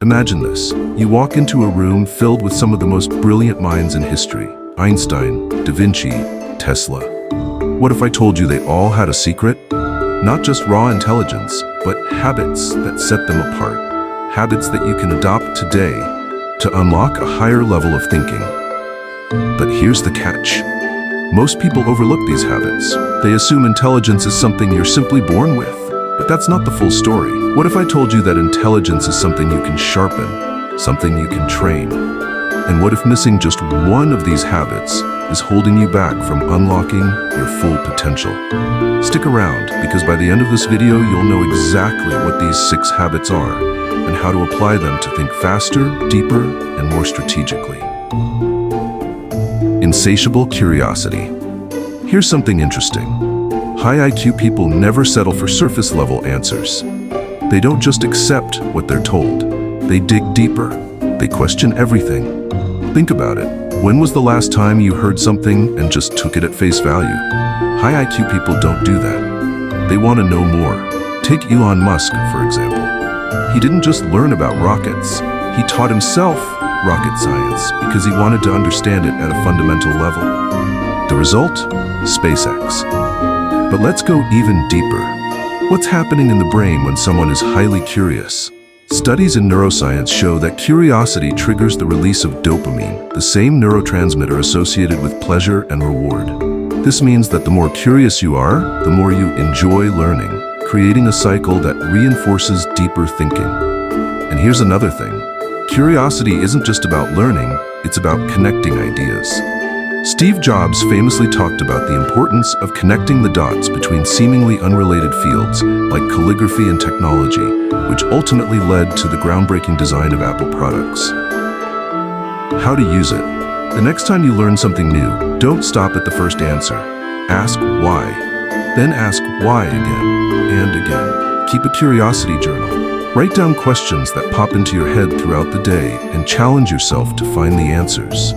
Imagine this. You walk into a room filled with some of the most brilliant minds in history. Einstein, Da Vinci, Tesla. What if I told you they all had a secret? Not just raw intelligence, but habits that set them apart. Habits that you can adopt today to unlock a higher level of thinking. But here's the catch. Most people overlook these habits. They assume intelligence is something you're simply born with. But that's not the full story. What if I told you that intelligence is something you can sharpen, something you can train? And what if missing just one of these habits is holding you back from unlocking your full potential? Stick around, because by the end of this video, you'll know exactly what these 6 habits are and how to apply them to think faster, deeper, and more strategically. Insatiable curiosity. Here's something interesting. High IQ people never settle for surface-level answers. They don't just accept what they're told. They dig deeper. They question everything. Think about it. When was the last time you heard something and just took it at face value? High IQ people don't do that. They want to know more. Take Elon Musk, for example. He didn't just learn about rockets. He taught himself rocket science because he wanted to understand it at a fundamental level. The result? SpaceX. But let's go even deeper. What's happening in the brain when someone is highly curious? Studies in neuroscience show that curiosity triggers the release of dopamine, the same neurotransmitter associated with pleasure and reward. This means that the more curious you are, the more you enjoy learning, creating a cycle that reinforces deeper thinking. And here's another thing. Curiosity isn't just about learning, it's about connecting ideas. Steve Jobs famously talked about the importance of connecting the dots between seemingly unrelated fields like calligraphy and technology, which ultimately led to the groundbreaking design of Apple products. How to use it. The next time you learn something new, don't stop at the first answer. Ask why. Then ask why again and again. Keep a curiosity journal. Write down questions that pop into your head throughout the day and challenge yourself to find the answers.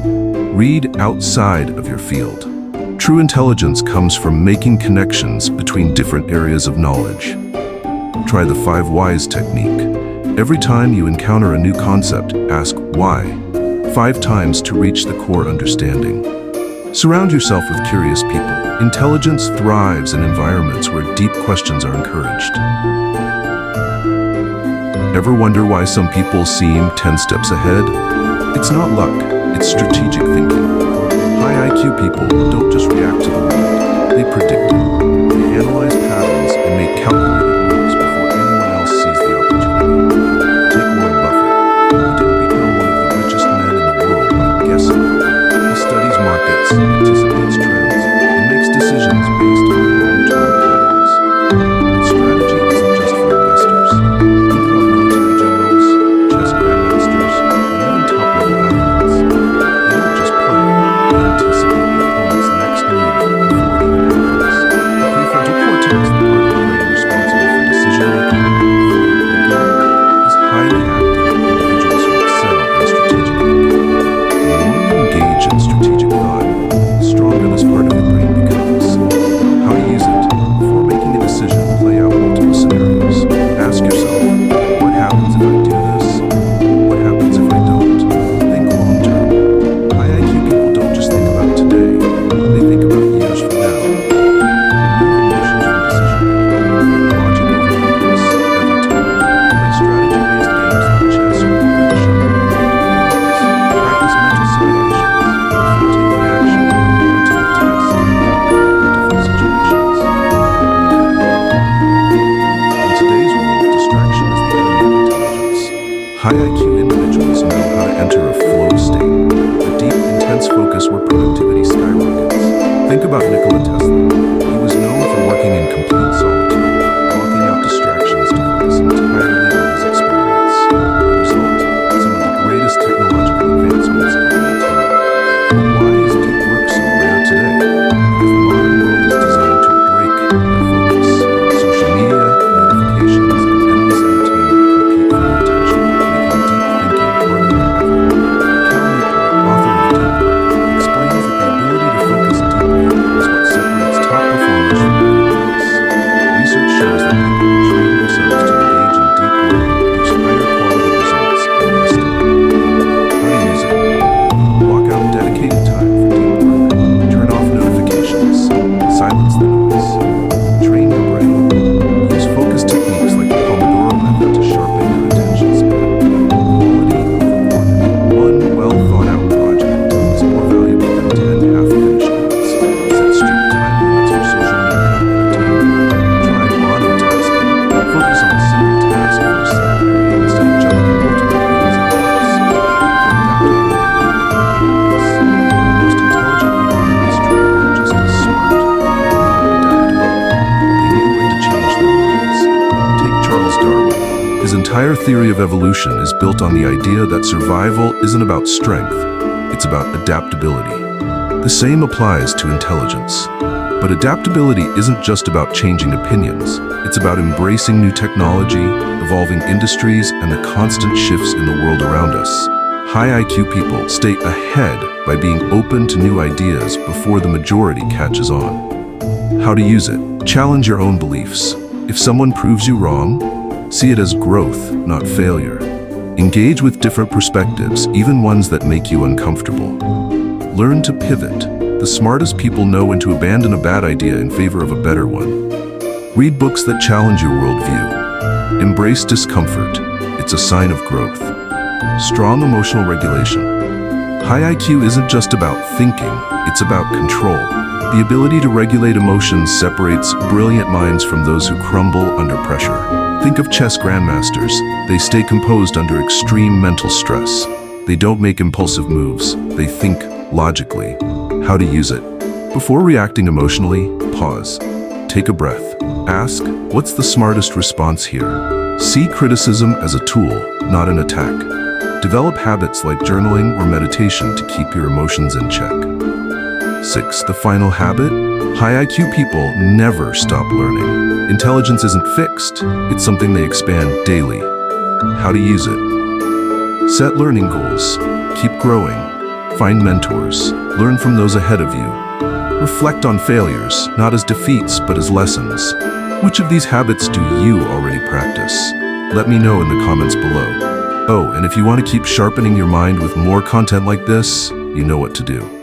Read outside of your field. True intelligence comes from making connections between different areas of knowledge. Try the 5 whys technique. Every time you encounter a new concept, ask why 5 times to reach the core understanding. Surround yourself with curious people. Intelligence thrives in environments where deep questions are encouraged. Ever wonder why some people seem 10 steps ahead? It's not luck. It's strategic thinking. High IQ people don't just react to the world, they predict it. They analyze patterns and make calculated moves before anyone else sees the opportunity. Take Warren Buffett. He didn't become one of the richest men in the world by guessing. He studies markets, anticipates trends, and makes decisions based on long-term patterns. But strategy isn't just for investors. Think about military generals, chess grandmasters, and even top-level athletes. They don't just play, they anticipate the opponent's next move before it even happens. The prefrontal cortex, the part of the brain responsible for decision-making and forward thinking, is highly active in individuals who excel in strategic thinking. The more you engage in strategic thought, the stronger this part of your brain becomes. How to use it? Before making a decision, play out multiple scenarios. Ask yourself, what happens if I do this? What happens if I don't? Think long-term. High IQ people don't just think about today, they think about years from now. Remove emotions from decision-making. Logic over impulse every time. Play strategy-based games like chess or prediction. Practice mental simulations before taking action, mentally test and calculate the different situations. In today's world, distraction is the enemy of intelligence. High IQ individuals know how to enter a flow state, a deep, intense focus where productivity skyrockets. Think about Nikola Tesla. He was known for working in complete solitude, blocking out distractions to focus entirely on his experiments. The result? Some of the greatest technological advancements of all time. But why is deep work so rare today? Because the modern world is designed to break their focus. Social media, notifications, and endless entertainment compete for your attention, making deep thinking harder than ever. Cal Newport, author of Deep Work, explains that the ability to focus deeply is what separates top performers theory of evolution is built on the idea that survival isn't about strength, it's about adaptability. The same applies to intelligence. But adaptability isn't just about changing opinions. It's about embracing new technology, evolving industries, and the constant shifts in the world around us. High IQ people stay ahead by being open to new ideas before the majority catches on. How to use it? Challenge your own beliefs. If someone proves you wrong, see it as growth, not failure. Engage with different perspectives, even ones that make you uncomfortable. Learn to pivot. The smartest people know when to abandon a bad idea in favor of a better one. Read books that challenge your worldview. Embrace discomfort. It's a sign of growth. Strong emotional regulation. High IQ isn't just about thinking, it's about control. The ability to regulate emotions separates brilliant minds from those who crumble under pressure. Think of chess grandmasters. They stay composed under extreme mental stress. They don't make impulsive moves. They think logically. How to use it? Before reacting emotionally, pause. Take a breath. Ask, what's the smartest response here? See criticism as a tool, not an attack. Develop habits like journaling or meditation to keep your emotions in check. 6. The final habit? High IQ people never stop learning. Intelligence isn't fixed, it's something they expand daily. How to use it? Set learning goals. Keep growing. Find mentors. Learn from those ahead of you. Reflect on failures, not as defeats, but as lessons. Which of these habits do you already practice? Let me know in the comments below. Oh, and if you want to keep sharpening your mind with more content like this, you know what to do.